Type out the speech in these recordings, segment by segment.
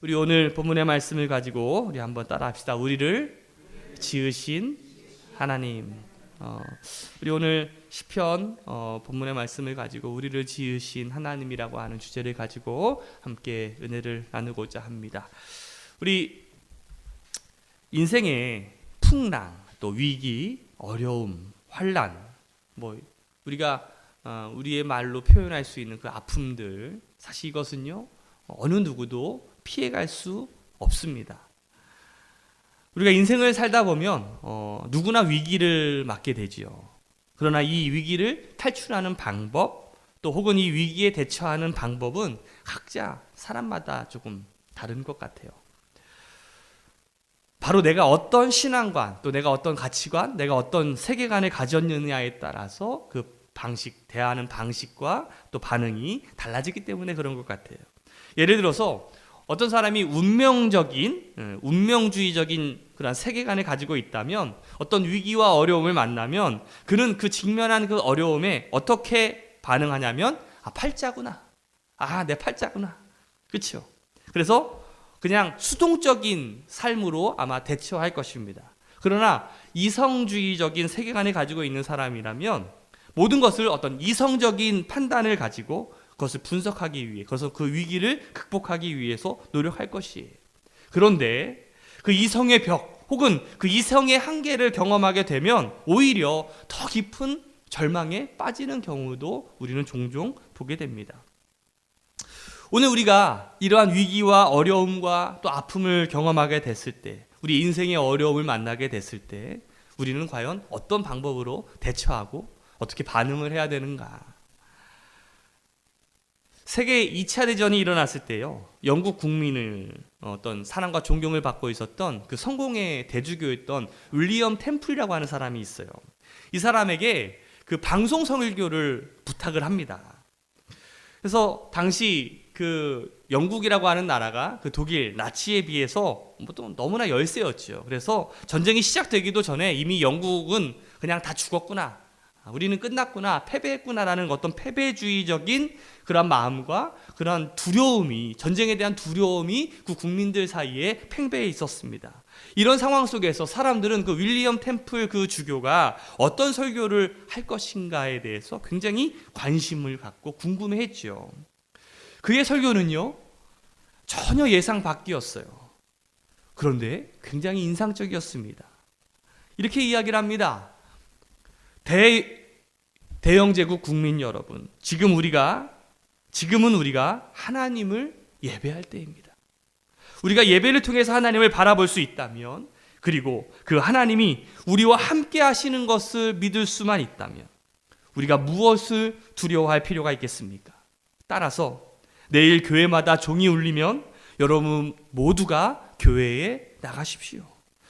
우리 오늘 본문의 말씀을 가지고 우리 한번 따라 합시다. 우리를 지으신 하나님. 우리 오늘 시편 본문의 말씀을 가지고 우리를 지으신 하나님이라고 하는 주제를 가지고 함께 은혜를 나누고자 합니다. 우리 인생의 풍랑, 또 위기, 어려움, 환난, 우리가 우리의 말로 표현할 수 있는 그 아픔들, 사실 이것은요 어느 누구도 피해갈 수 없습니다. 우리가 인생을 살다 보면 누구나 위기를 맞게 되지요. 그러나 이 위기를 탈출하는 방법, 또 혹은 이 위기에 대처하는 방법은 각자 사람마다 조금 다른 것 같아요. 바로 내가 어떤 신앙관, 또 내가 어떤 가치관, 내가 어떤 세계관을 가졌느냐에 따라서 그 방식, 대하는 방식과 또 반응이 달라지기 때문에 그런 것 같아요. 예를 들어서 어떤 사람이 운명주의적인 그런 세계관을 가지고 있다면 어떤 위기와 어려움을 만나면 그는 그 직면한 그 어려움에 어떻게 반응하냐면 팔자구나. 내 팔자구나. 그렇죠? 그래서 그냥 수동적인 삶으로 아마 대처할 것입니다. 그러나 이성주의적인 세계관을 가지고 있는 사람이라면 모든 것을 어떤 이성적인 판단을 가지고 그것을 분석하기 위해, 그래서 그 위기를 극복하기 위해서 노력할 것이에요. 그런데 그 이성의 벽 혹은 그 이성의 한계를 경험하게 되면 오히려 더 깊은 절망에 빠지는 경우도 우리는 종종 보게 됩니다. 오늘 우리가 이러한 위기와 어려움과 또 아픔을 경험하게 됐을 때, 우리 인생의 어려움을 만나게 됐을 때 우리는 과연 어떤 방법으로 대처하고 어떻게 반응을 해야 되는가? 세계 2차 대전이 일어났을 때요, 영국 국민을 어떤 사랑과 존경을 받고 있었던 그 성공의 대주교였던 윌리엄 템플이라고 하는 사람이 있어요. 이 사람에게 그 방송 설교를 부탁을 합니다. 그래서 당시 그 영국이라고 하는 나라가 그 독일 나치에 비해서 또 너무나 열세였죠. 그래서 전쟁이 시작되기도 전에 이미 영국은 그냥 다 죽었구나, 우리는 끝났구나, 패배했구나라는 어떤 패배주의적인 그런 마음과 그런 두려움이, 전쟁에 대한 두려움이 그 국민들 사이에 팽배해 있었습니다. 이런 상황 속에서 사람들은 그 윌리엄 템플 그 주교가 어떤 설교를 할 것인가에 대해서 굉장히 관심을 갖고 궁금해했죠. 그의 설교는요 전혀 예상 밖이었어요. 그런데 굉장히 인상적이었습니다. 이렇게 이야기를 합니다. 대영제국 국민 여러분, 지금은 우리가 하나님을 예배할 때입니다. 우리가 예배를 통해서 하나님을 바라볼 수 있다면, 그리고 그 하나님이 우리와 함께 하시는 것을 믿을 수만 있다면 우리가 무엇을 두려워할 필요가 있겠습니까? 따라서 내일 교회마다 종이 울리면 여러분 모두가 교회에 나가십시오.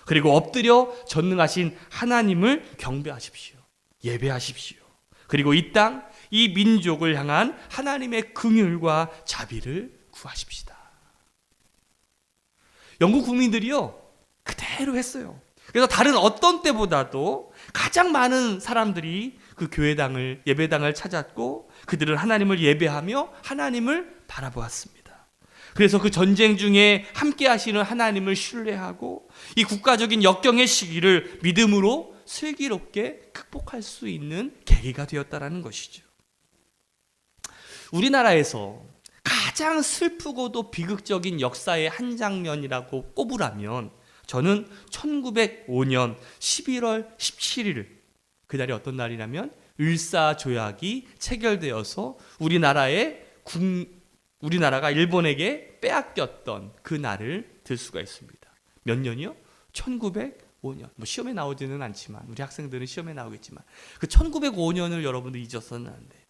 그리고 엎드려 전능하신 하나님을 경배하십시오. 예배하십시오. 그리고 이 땅, 이 민족을 향한 하나님의 긍휼과 자비를 구하십시다. 영국 국민들이요 그대로 했어요. 그래서 다른 어떤 때보다도 가장 많은 사람들이 그 교회당을, 예배당을 찾았고 그들은 하나님을 예배하며 하나님을 바라보았습니다. 그래서 그 전쟁 중에 함께 하시는 하나님을 신뢰하고 이 국가적인 역경의 시기를 믿음으로 슬기롭게 극복할 수 있는 계기가 되었다라는 것이죠. 우리나라에서 가장 슬프고도 비극적인 역사의 한 장면이라고 꼽으라면 저는 1905년 11월 17일, 그날이 어떤 날이냐면 을사조약이 체결되어서 우리나라가 일본에게 빼앗겼던 그 날을 들 수가 있습니다. 몇 년이요? 1905년. 시험에 나오지는 않지만, 우리 학생들은 시험에 나오겠지만 그 1905년을 여러분들 잊어서는 안 돼요.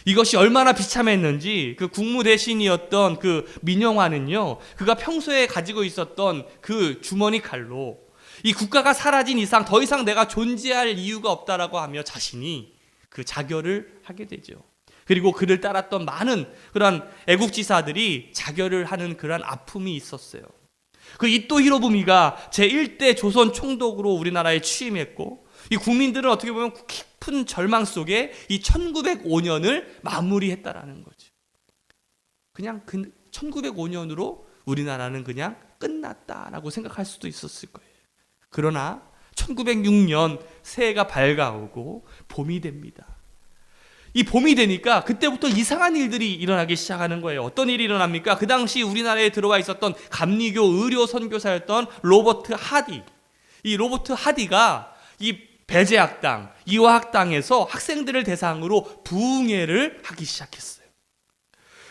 이것이 얼마나 비참했는지 그 국무대신이었던 그 민영화는요, 그가 평소에 가지고 있었던 그 주머니 칼로 이 국가가 사라진 이상 더 이상 내가 존재할 이유가 없다라고 하며 자신이 그 자결을 하게 되죠. 그리고 그를 따랐던 많은 그런 애국지사들이 자결을 하는 그런 아픔이 있었어요. 그 이토 히로부미가 제1대 조선 총독으로 우리나라에 취임했고, 이 국민들은 어떻게 보면 깊은 절망 속에 이 1905년을 마무리했다라는 거죠. 그냥 그 1905년으로 우리나라는 그냥 끝났다라고 생각할 수도 있었을 거예요. 그러나 1906년 새해가 밝아오고 봄이 됩니다. 이 봄이 되니까 그때부터 이상한 일들이 일어나기 시작하는 거예요. 어떤 일이 일어납니까? 그 당시 우리나라에 들어와 있었던 감리교 의료 선교사였던 로버트 하디. 이 로버트 하디가 이 배제학당, 이화학당에서 학생들을 대상으로 부흥회를 하기 시작했어요.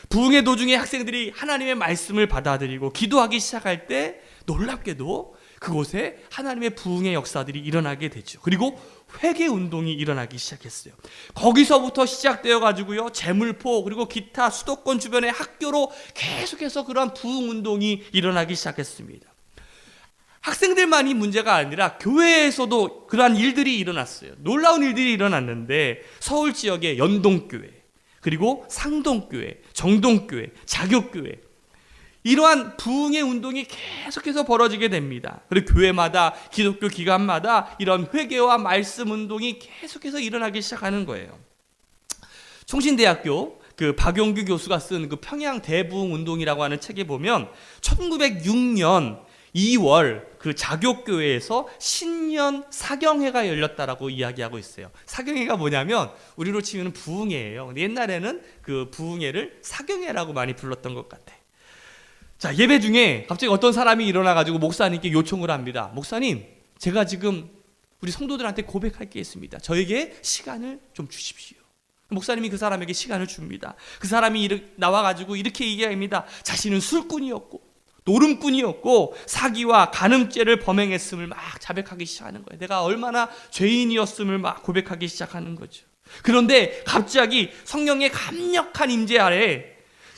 부흥회 도중에 학생들이 하나님의 말씀을 받아들이고 기도하기 시작할 때 놀랍게도 그곳에 하나님의 부흥의 역사들이 일어나게 되죠. 그리고 회개 운동이 일어나기 시작했어요. 거기서부터 시작되어 가지고요, 제물포 그리고 기타 수도권 주변의 학교로 계속해서 그러한 부흥 운동이 일어나기 시작했습니다. 학생들만이 문제가 아니라 교회에서도 그러한 일들이 일어났어요. 놀라운 일들이 일어났는데 서울 지역의 연동교회, 그리고 상동교회, 정동교회, 자교교회, 이러한 부흥의 운동이 계속해서 벌어지게 됩니다. 그리고 교회마다, 기독교 기관마다 이런 회개와 말씀 운동이 계속해서 일어나기 시작하는 거예요. 총신대학교 그 박용규 교수가 쓴 그 평양 대부흥 운동이라고 하는 책에 보면 1906년 2월 그 자교교회에서 신년 사경회가 열렸다라고 이야기하고 있어요. 사경회가 뭐냐면 우리로 치면 부흥회예요. 근데 옛날에는 그 부흥회를 사경회라고 많이 불렀던 것 같아. 자, 예배 중에 갑자기 어떤 사람이 일어나가지고 목사님께 요청을 합니다. 목사님, 제가 지금 우리 성도들한테 고백할 게 있습니다. 저에게 시간을 좀 주십시오. 목사님이 그 사람에게 시간을 줍니다. 그 사람이 나와가지고 이렇게 얘기합니다. 자신은 술꾼이었고 노름꾼이었고 사기와 간음죄를 범행했음을 막 자백하기 시작하는 거예요. 내가 얼마나 죄인이었음을 막 고백하기 시작하는 거죠. 그런데 갑자기 성령의 강력한 임재 아래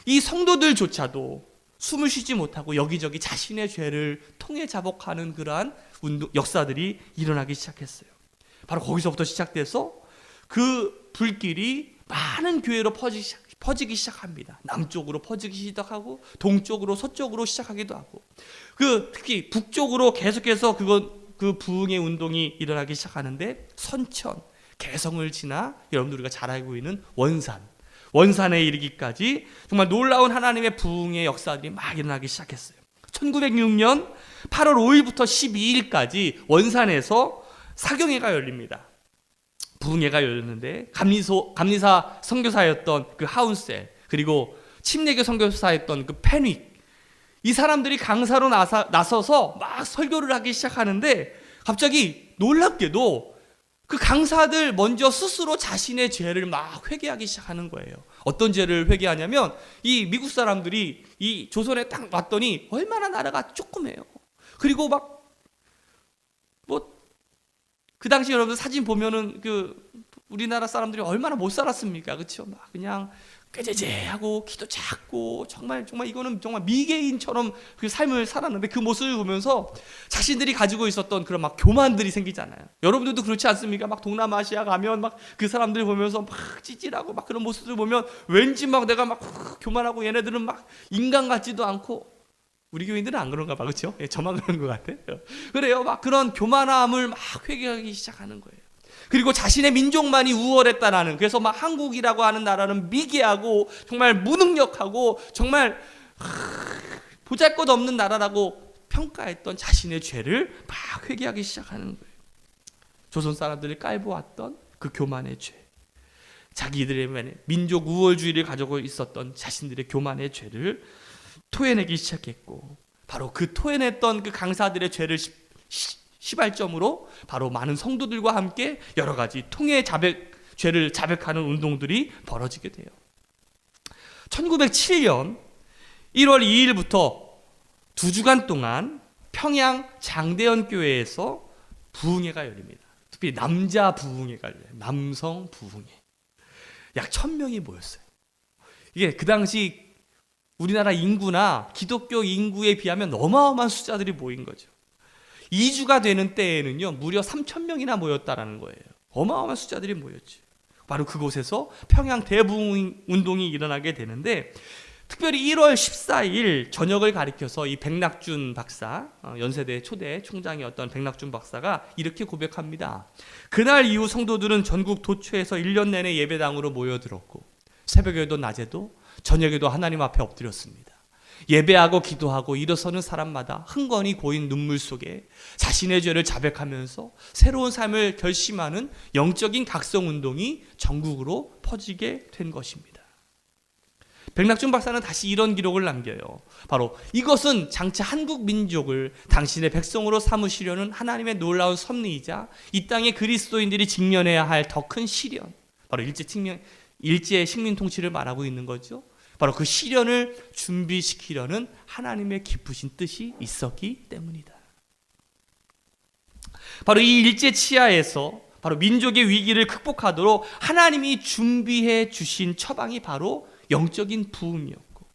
이 성도들조차도 숨을 쉬지 못하고 여기저기 자신의 죄를 통해 자복하는 그러한 역사들이 일어나기 시작했어요. 바로 거기서부터 시작돼서 그 불길이 많은 교회로 퍼지기 시작합니다. 남쪽으로 퍼지기 시작하고 동쪽으로 서쪽으로 시작하기도 하고, 특히 북쪽으로 계속해서 그 부흥의 운동이 일어나기 시작하는데 선천, 개성을 지나 여러분들 우리가 잘 알고 있는 원산에 이르기까지 정말 놀라운 하나님의 부흥의 역사들이 막 일어나기 시작했어요. 1906년 8월 5일부터 12일까지 원산에서 사경회가 열립니다. 부흥회가 열렸는데 감리사 선교사였던 그 하운셀, 그리고 침례교 선교사였던 그 펜윅, 이 사람들이 강사로 나서서 막 설교를 하기 시작하는데 갑자기 놀랍게도 그 강사들 먼저 스스로 자신의 죄를 막 회개하기 시작하는 거예요. 어떤 죄를 회개하냐면 이 미국 사람들이 이 조선에 딱 왔더니 얼마나 나라가 조그매요. 그리고 막 그 당시 여러분들 사진 보면은 그 우리나라 사람들이 얼마나 못 살았습니까? 그렇죠? 막 그냥 꾀죄죄하고 키도 작고 정말 이거는 정말 미개인처럼 그 삶을 살았는데 그 모습을 보면서 자신들이 가지고 있었던 그런 막 교만들이 생기잖아요. 여러분들도 그렇지 않습니까? 막 동남아시아 가면 막 그 사람들 보면서 막 찌질하고 막 그런 모습을 보면 왠지 막 내가 막 교만하고 얘네들은 막 인간 같지도 않고, 우리 교인들은 안 그런가 봐, 그렇죠? 저만 그런 것 같아. 그래요. 막 그런 교만함을 막 회개하기 시작하는 거예요. 그리고 자신의 민족만이 우월했다라는, 그래서 막 한국이라고 하는 나라는 미개하고 정말 무능력하고 정말 보잘것없는 나라라고 평가했던 자신의 죄를 막 회개하기 시작하는 거예요. 조선 사람들을 깔보았던 그 교만의 죄, 자기들의 민족 우월주의를 가지고 있었던 자신들의 교만의 죄를 토해내기 시작했고, 바로 그 토해냈던 그 강사들의 죄를 시발점으로 바로 많은 성도들과 함께 여러 가지 죄를 자백하는 운동들이 벌어지게 돼요. 1907년 1월 2일부터 2주간 동안 평양 장대현 교회에서 부흥회가 열립니다. 특히 남자 부흥회가 열려요. 남성 부흥회. 약 1000명이 모였어요. 이게 그 당시 우리나라 인구나 기독교 인구에 비하면 어마어마한 숫자들이 모인 거죠. 2주가 되는 때에는요, 무려 3000명이나 모였다라는 거예요. 어마어마한 숫자들이 모였죠. 바로 그곳에서 평양 대부흥 운동이 일어나게 되는데, 특별히 1월 14일 저녁을 가리켜서 이 백낙준 박사, 연세대 초대 총장이었던 백낙준 박사가 이렇게 고백합니다. 그날 이후 성도들은 전국 도처에서 1년 내내 예배당으로 모여들었고 새벽에도 낮에도 저녁에도 하나님 앞에 엎드렸습니다. 예배하고 기도하고 일어서는 사람마다 흥건히 고인 눈물 속에 자신의 죄를 자백하면서 새로운 삶을 결심하는 영적인 각성운동이 전국으로 퍼지게 된 것입니다. 백낙준 박사는 다시 이런 기록을 남겨요. 바로 이것은 장차 한국 민족을 당신의 백성으로 삼으시려는 하나님의 놀라운 섭리이자 이 땅의 그리스도인들이 직면해야 할 더 큰 시련, 바로 일제 식민 통치를 말하고 있는 거죠. 바로 그 시련을 준비시키려는 하나님의 깊으신 뜻이 있었기 때문이다. 바로 이 일제 치하에서 바로 민족의 위기를 극복하도록 하나님이 준비해 주신 처방이 바로 영적인 부흥이었고,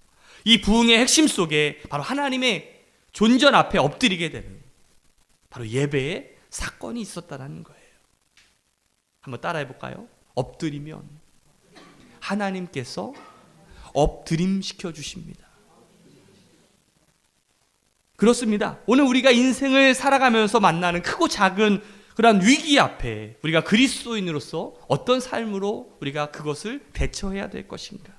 이 부흥의 핵심 속에 바로 하나님의 존전 앞에 엎드리게 되는 바로 예배의 사건이 있었다는 거예요. 한번 따라해 볼까요? 엎드리면 하나님께서 엎드림 시켜주십니다. 그렇습니다. 오늘 우리가 인생을 살아가면서 만나는 크고 작은 그러한 위기 앞에 우리가 그리스도인으로서 어떤 삶으로 우리가 그것을 대처해야 될 것인가?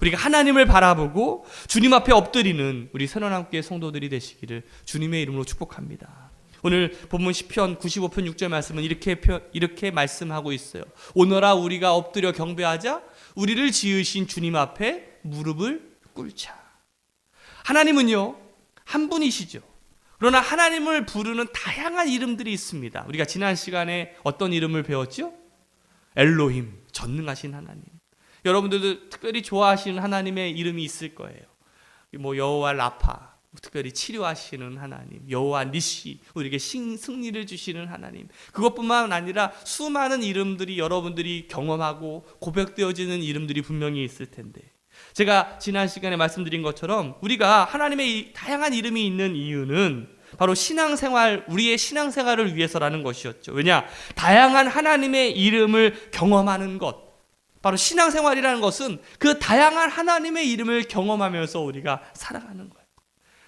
우리가 하나님을 바라보고 주님 앞에 엎드리는 우리 새로남교회 성도들이 되시기를 주님의 이름으로 축복합니다. 오늘 본문 시편 95편 6절 말씀은 이렇게 말씀하고 있어요. 오너라 우리가 엎드려 경배하자 우리를 지으신 주님 앞에 무릎을 꿇자. 하나님은요 한 분이시죠. 그러나 하나님을 부르는 다양한 이름들이 있습니다. 우리가 지난 시간에 어떤 이름을 배웠죠? 엘로힘, 전능하신 하나님. 여러분들도 특별히 좋아하시는 하나님의 이름이 있을 거예요. 뭐 여호와 라파, 특별히 치료하시는 하나님, 여호와 니시, 우리에게 승리를 주시는 하나님. 그것뿐만 아니라 수많은 이름들이 여러분들이 경험하고 고백되어지는 이름들이 분명히 있을 텐데, 제가 지난 시간에 말씀드린 것처럼 우리가 하나님의 다양한 이름이 있는 이유는 바로 신앙생활, 우리의 신앙생활을 위해서라는 것이었죠. 왜냐? 다양한 하나님의 이름을 경험하는 것, 바로 신앙생활이라는 것은 그 다양한 하나님의 이름을 경험하면서 우리가 살아가는 거예요.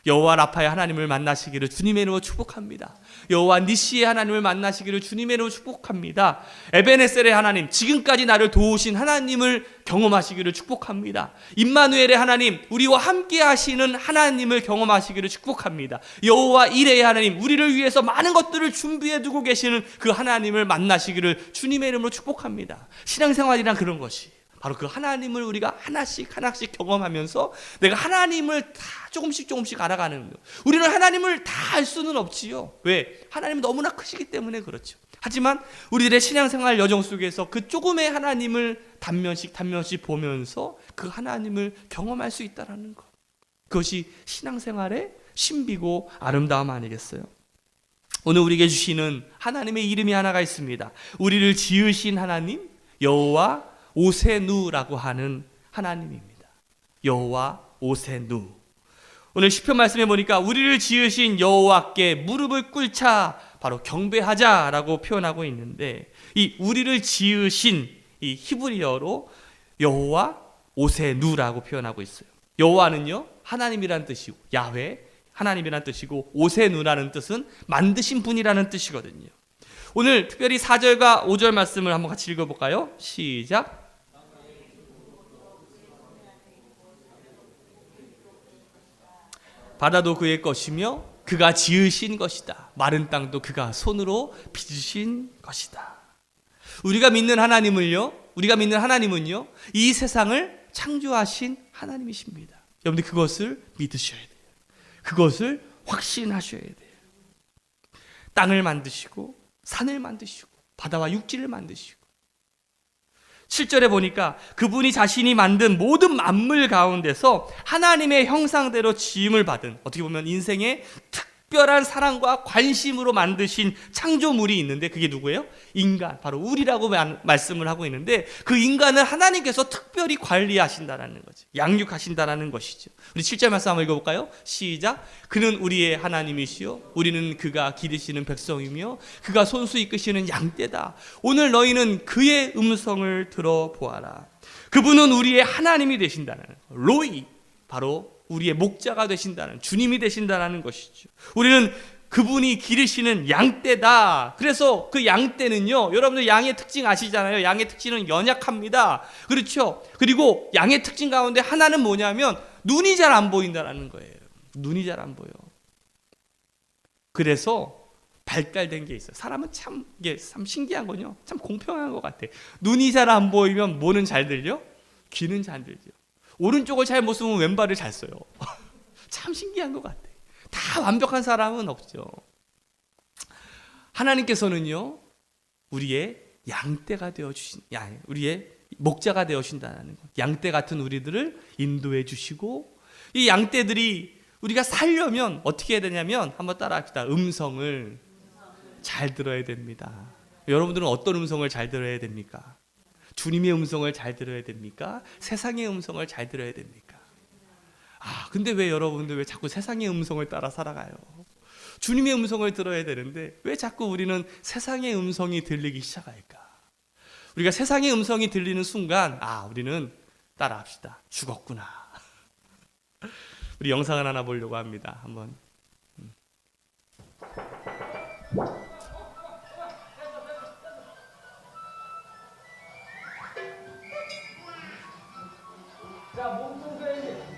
여호와 라파의 하나님을 만나시기를 주님의 이름으로 축복합니다. 여호와 니시의 하나님을 만나시기를 주님의 이름으로 축복합니다. 에베네셀의 하나님, 지금까지 나를 도우신 하나님을 경험하시기를 축복합니다. 임마누엘의 하나님, 우리와 함께 하시는 하나님을 경험하시기를 축복합니다. 여호와 이레의 하나님, 우리를 위해서 많은 것들을 준비해 두고 계시는 그 하나님을 만나시기를 주님의 이름으로 축복합니다. 신앙생활이란 그런 것이 바로 그 하나님을 우리가 하나씩 경험하면서 내가 하나님을 다 조금씩 알아가는 거예요. 우리는 하나님을 다 알 수는 없지요. 왜? 하나님은 너무나 크시기 때문에 그렇죠. 하지만 우리들의 신앙생활 여정 속에서 그 조금의 하나님을 단면씩 보면서 그 하나님을 경험할 수 있다는 것. 그것이 신앙생활의 신비고 아름다움 아니겠어요? 오늘 우리에게 주시는 하나님의 이름이 하나가 있습니다. 우리를 지으신 하나님, 여호와 오세누라고 하는 하나님입니다. 여호와 오세누. 오늘 시편 말씀에 보니까 우리를 지으신 여호와께 무릎을 꿇자, 바로 경배하자라고 표현하고 있는데, 이 우리를 지으신 이 히브리어로 여호와 오세누라고 표현하고 있어요. 여호와는요 하나님이라는 뜻이고, 야훼 하나님이라는 뜻이고, 오세누라는 뜻은 만드신 분이라는 뜻이거든요. 오늘 특별히 4절과 5절 말씀을 한번 같이 읽어볼까요? 시작. 바다도 그의 것이며 그가 지으신 것이다. 마른 땅도 그가 손으로 빚으신 것이다. 우리가 믿는 하나님은요 이 세상을 창조하신 하나님이십니다. 여러분들 그것을 믿으셔야 돼요. 그것을 확신하셔야 돼요. 땅을 만드시고 산을 만드시고 바다와 육지를 만드시고, 7절에 보니까 그분이 자신이 만든 모든 만물 가운데서 하나님의 형상대로 지음을 받은, 어떻게 보면 인생의 특별한 사랑과 관심으로 만드신 창조물이 있는데, 그게 누구예요? 인간, 바로 우리라고 말씀을 하고 있는데, 그 인간을 하나님께서 특별히 관리하신다라는 거죠. 양육하신다라는 것이죠. 우리 7절 말씀 한번 읽어볼까요? 시작. 그는 우리의 하나님이시요 우리는 그가 기르시는 백성이며 그가 손수 이끄시는 양떼다. 오늘 너희는 그의 음성을 들어보아라. 그분은 우리의 하나님이 되신다는 로이, 바로 우리의 목자가 되신다는, 주님이 되신다는 것이죠. 우리는 그분이 기르시는 양떼다. 그래서 그 양떼는요, 여러분들 양의 특징 아시잖아요. 양의 특징은 연약합니다. 그렇죠? 그리고 양의 특징 가운데 하나는 뭐냐면 눈이 잘 안 보인다라는 거예요. 눈이 잘 안 보여. 그래서 발달된 게 있어요. 사람은 참 이게 참 신기한 건요. 참 공평한 것 같아. 눈이 잘 안 보이면 뭐는 잘 들려? 귀는 잘 들려. 오른쪽을 잘 못 쓰면 왼발을 잘 써요. 참 신기한 것 같아. 다 완벽한 사람은 없죠. 하나님께서는요, 우리의 양떼가 되어 주신, 우리의 목자가 되어 주신다는 것. 양떼 같은 우리들을 인도해 주시고, 이 양떼들이 우리가 살려면 어떻게 해야 되냐면 한번 따라합시다. 음성을 잘 들어야 됩니다. 여러분들은 어떤 음성을 잘 들어야 됩니까? 주님의 음성을 잘 들어야 됩니까? 세상의 음성을 잘 들어야 됩니까? 근데 왜 여러분들 왜 자꾸 세상의 음성을 따라 살아가요? 주님의 음성을 들어야 되는데 왜 자꾸 우리는 세상의 음성이 들리기 시작할까? 우리가 세상의 음성이 들리는 순간 우리는 따라합시다. 죽었구나. 우리 영상을 하나 보려고 합니다. 한번. 자, 몸통 줘야지.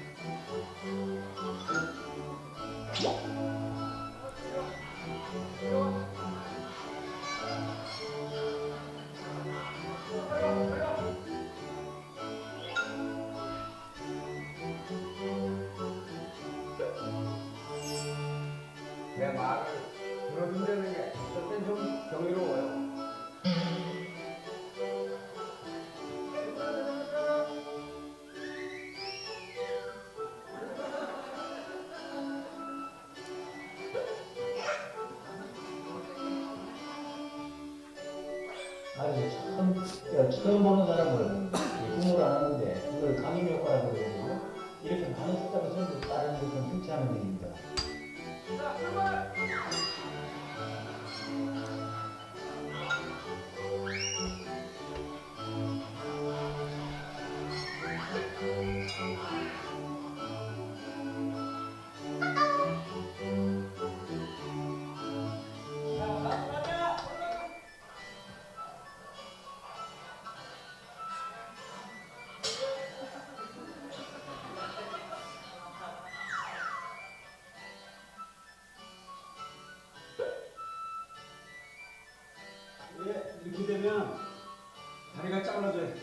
내 말을 들어준다는 게 어떨 땐좀 경이로워요. 아니 처음 보는 사람을 꿈을 안 하는데 그걸 강임 효과라고 그러거든요. 이렇게 많은 숫자가 전부 따르는 것은 흔치 않은 일입니다. 이렇게 되면 다리가 잘라져요.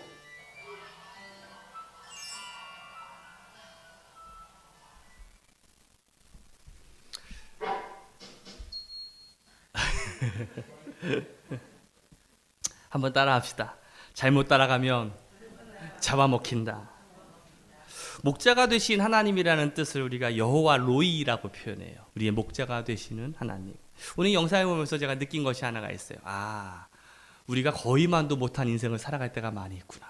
한번 따라합시다. 잘못 따라가면 잡아먹힌다. 목자가 되신 하나님이라는 뜻을 우리가 여호와 로이라고 표현해요. 우리의 목자가 되시는 하나님. 오늘 영상을 보면서 제가 느낀 것이 하나가 있어요. 우리가 거의만도 못한 인생을 살아갈 때가 많이 있구나.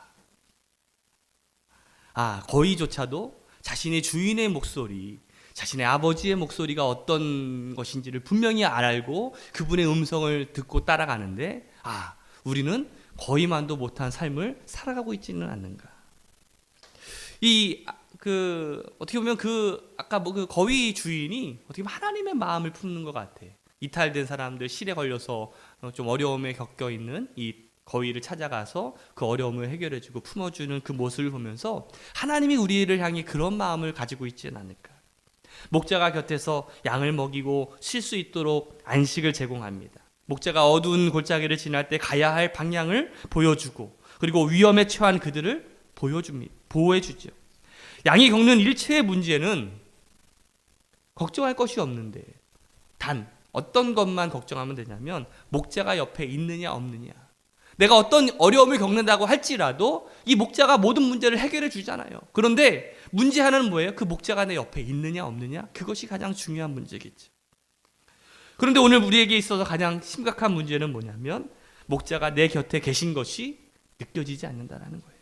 거의조차도 자신의 주인의 목소리, 자신의 아버지의 목소리가 어떤 것인지를 분명히 알고 그분의 음성을 듣고 따라가는데 우리는 거의만도 못한 삶을 살아가고 있지는 않는가. 어떻게 보면 아까 그 거위 주인이 어떻게 보면 하나님의 마음을 품는 것 같아. 이탈된 사람들, 실에 걸려서 좀 어려움에 겪어 있는 이 거위를 찾아가서 그 어려움을 해결해주고 품어주는 그 모습을 보면서 하나님이 우리를 향해 그런 마음을 가지고 있지는 않을까. 목자가 곁에서 양을 먹이고 쉴 수 있도록 안식을 제공합니다. 목자가 어두운 골짜기를 지날 때 가야 할 방향을 보여주고 그리고 위험에 처한 그들을 보호해주죠. 양이 겪는 일체의 문제는 걱정할 것이 없는데 단 어떤 것만 걱정하면 되냐면 목자가 옆에 있느냐 없느냐. 내가 어떤 어려움을 겪는다고 할지라도 이 목자가 모든 문제를 해결해 주잖아요. 그런데 문제 하나는 뭐예요? 그 목자가 내 옆에 있느냐 없느냐. 그것이 가장 중요한 문제겠죠. 그런데 오늘 우리에게 있어서 가장 심각한 문제는 뭐냐면 목자가 내 곁에 계신 것이 느껴지지 않는다는 거예요.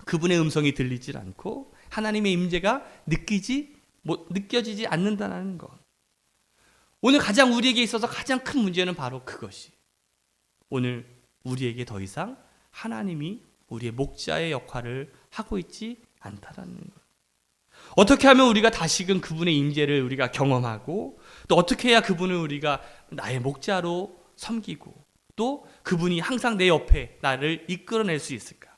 그분의 음성이 들리질 않고 하나님의 임재가 느껴지지 않는다는 것. 오늘 가장 우리에게 있어서 가장 큰 문제는 바로 그것이. 오늘 우리에게 더 이상 하나님이 우리의 목자의 역할을 하고 있지 않다라는 것. 어떻게 하면 우리가 다시금 그분의 임재를 우리가 경험하고 또 어떻게 해야 그분을 우리가 나의 목자로 섬기고 또 그분이 항상 내 옆에 나를 이끌어낼 수 있을까?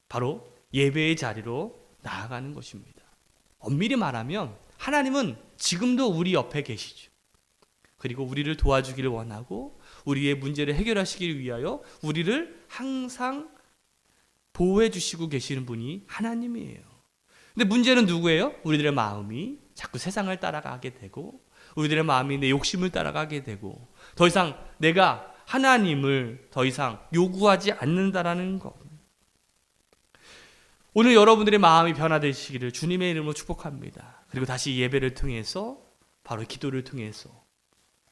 바로 예배의 자리로 나아가는 것입니다. 엄밀히 말하면 하나님은 지금도 우리 옆에 계시죠. 그리고 우리를 도와주기를 원하고 우리의 문제를 해결하시기 위하여 우리를 항상 보호해 주시고 계시는 분이 하나님이에요. 근데 문제는 누구예요? 우리들의 마음이 자꾸 세상을 따라가게 되고 우리들의 마음이 내 욕심을 따라가게 되고 더 이상 내가 하나님을 더 이상 요구하지 않는다라는 것. 오늘 여러분들의 마음이 변화되시기를 주님의 이름으로 축복합니다. 그리고 다시 예배를 통해서 바로 기도를 통해서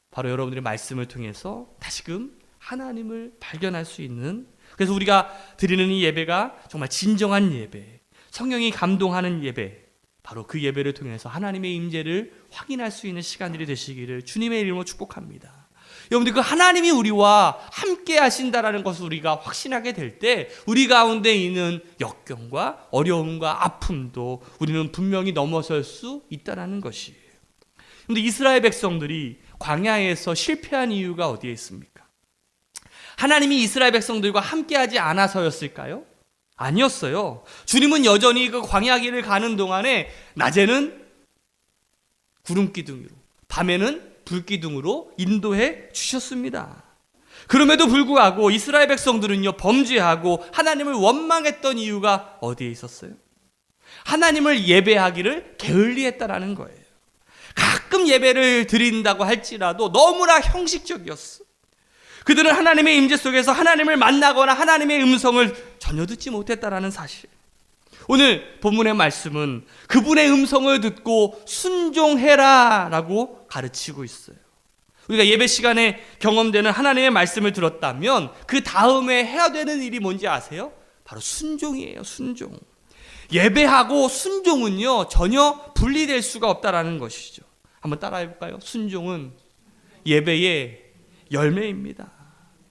바로 여러분들의 말씀을 통해서 다시금 하나님을 발견할 수 있는, 그래서 우리가 드리는 이 예배가 정말 진정한 예배, 성령이 감동하는 예배, 바로 그 예배를 통해서 하나님의 임재를 확인할 수 있는 시간들이 되시기를 주님의 이름으로 축복합니다. 여러분들 그 하나님이 우리와 함께 하신다라는 것을 우리가 확신하게 될 때 우리 가운데 있는 역경과 어려움과 아픔도 우리는 분명히 넘어설 수 있다라는 것이에요. 그런데 이스라엘 백성들이 광야에서 실패한 이유가 어디에 있습니까? 하나님이 이스라엘 백성들과 함께하지 않아서였을까요? 아니었어요. 주님은 여전히 그 광야길을 가는 동안에 낮에는 구름 기둥으로, 밤에는 불 기둥으로 인도해 주셨습니다. 그럼에도 불구하고 이스라엘 백성들은요, 범죄하고 하나님을 원망했던 이유가 어디에 있었어요? 하나님을 예배하기를 게을리했다라는 거예요. 가끔 예배를 드린다고 할지라도 너무나 형식적이었어. 그들은 하나님의 임재 속에서 하나님을 만나거나 하나님의 음성을 전혀 듣지 못했다라는 사실. 오늘 본문의 말씀은 그분의 음성을 듣고 순종해라 라고 가르치고 있어요. 우리가 예배 시간에 경험되는 하나님의 말씀을 들었다면 그 다음에 해야 되는 일이 뭔지 아세요? 바로 순종이에요. 순종. 예배하고 순종은요 전혀 분리될 수가 없다라는 것이죠. 한번 따라해 볼까요? 순종은 예배의 열매입니다.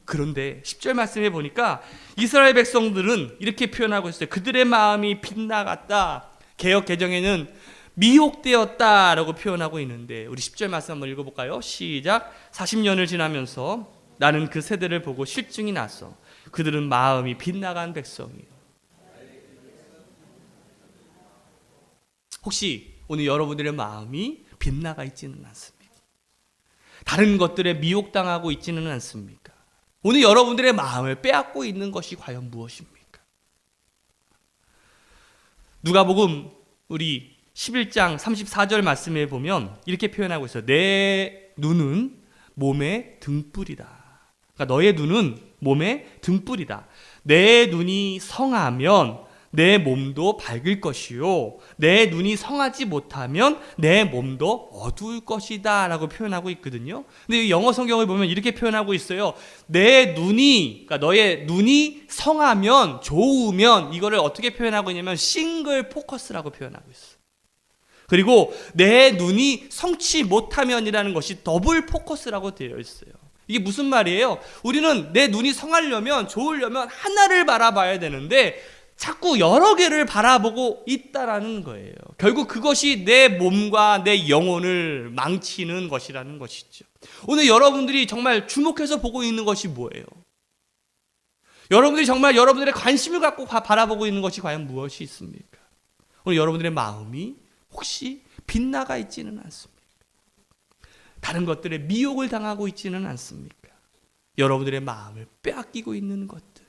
그런데 10절 말씀에 보니까 이스라엘 백성들은 이렇게 표현하고 있어요. 그들의 마음이 빗나갔다. 개역 개정에는 미혹되었다라고 표현하고 있는데 우리 10절 말씀 한번 읽어볼까요? 시작. 40년을 지나면서 나는 그 세대를 보고 실증이 났어. 그들은 마음이 빗나간 백성이에요. 혹시 오늘 여러분들의 마음이 빗나가 있지는 않습니까? 다른 것들에 미혹당하고 있지는 않습니까? 오늘 여러분들의 마음을 빼앗고 있는 것이 과연 무엇입니까? 누가복음 우리 11장 34절 말씀에 보면 이렇게 표현하고 있어요. 내 눈은 몸의 등불이다. 그러니까 너의 눈은 몸의 등불이다. 내 눈이 성하면 내 몸도 밝을 것이요 내 눈이 성하지 못하면 내 몸도 어두울 것이다 라고 표현하고 있거든요. 근데 영어 성경을 보면 이렇게 표현하고 있어요. 내 눈이, 그러니까 너의 눈이 성하면, 좋으면, 이거를 어떻게 표현하고 있냐면 싱글 포커스라고 표현하고 있어요. 그리고 내 눈이 성치 못하면이라는 것이 더블 포커스라고 되어 있어요. 이게 무슨 말이에요? 우리는 내 눈이 성하려면, 좋으려면 하나를 바라봐야 되는데 자꾸 여러 개를 바라보고 있다라는 거예요. 결국 그것이 내 몸과 내 영혼을 망치는 것이라는 것이죠. 오늘 여러분들이 정말 주목해서 보고 있는 것이 뭐예요? 여러분들이 정말 여러분들의 관심을 갖고 바라보고 있는 것이 과연 무엇이 있습니까? 오늘 여러분들의 마음이 혹시 빗나가 있지는 않습니까? 다른 것들에 미혹을 당하고 있지는 않습니까? 여러분들의 마음을 빼앗기고 있는 것들,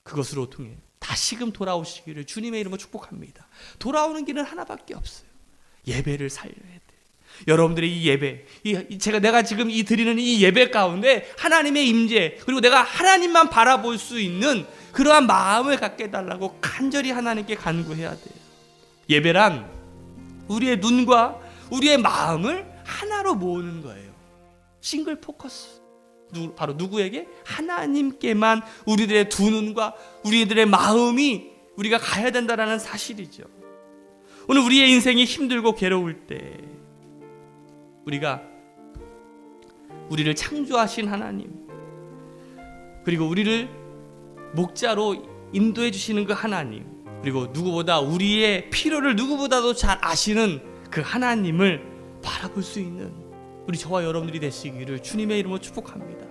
그것으로 통해 다시금 돌아오시기를 주님의 이름으로 축복합니다. 돌아오는 길은 하나밖에 없어요. 예배를 살려야 돼. 여러분들의 이 예배, 내가 지금 드리는 이 예배 가운데 하나님의 임재, 그리고 내가 하나님만 바라볼 수 있는 그러한 마음을 갖게 해달라고 간절히 하나님께 간구해야 돼요. 예배란 우리의 눈과 우리의 마음을 하나로 모으는 거예요. 싱글 포커스. 바로 누구에게? 하나님께만 우리들의 두 눈과 우리들의 마음이 우리가 가야 된다는 사실이죠. 오늘 우리의 인생이 힘들고 괴로울 때 우리를 창조하신 하나님, 그리고 우리를 목자로 인도해 주시는 그 하나님, 그리고 누구보다 우리의 필요를 누구보다도 잘 아시는 그 하나님을 바라볼 수 있는 우리 저와 여러분들이 되시기를 주님의 이름으로 축복합니다.